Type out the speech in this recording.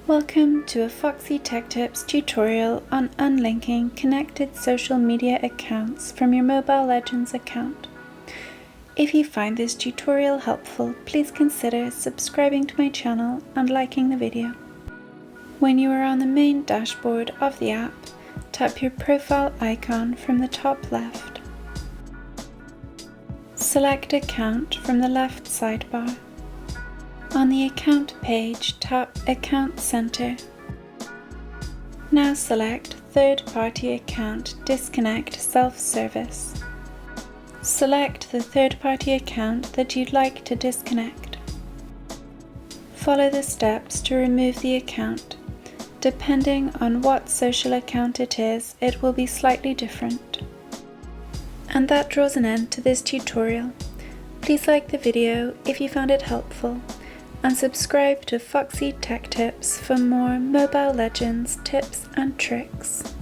Welcome to a Foxy Tech Tips tutorial on unlinking connected social media accounts from your Mobile Legends account. If you find this tutorial helpful, please consider subscribing to my channel and liking the video. When you are on the main dashboard of the app, tap your profile icon from the top left. Select Account from the left sidebar. On the account page, tap Account Center. Now select Third-Party Account Disconnect Self-Service. Select the third-party account that you'd like to disconnect. Follow the steps to remove the account. Depending on what social account it is, it will be slightly different. And that draws an end to this tutorial. Please like the video if you found it helpful, and subscribe to Foxy Tech Tips for more Mobile Legends tips and tricks.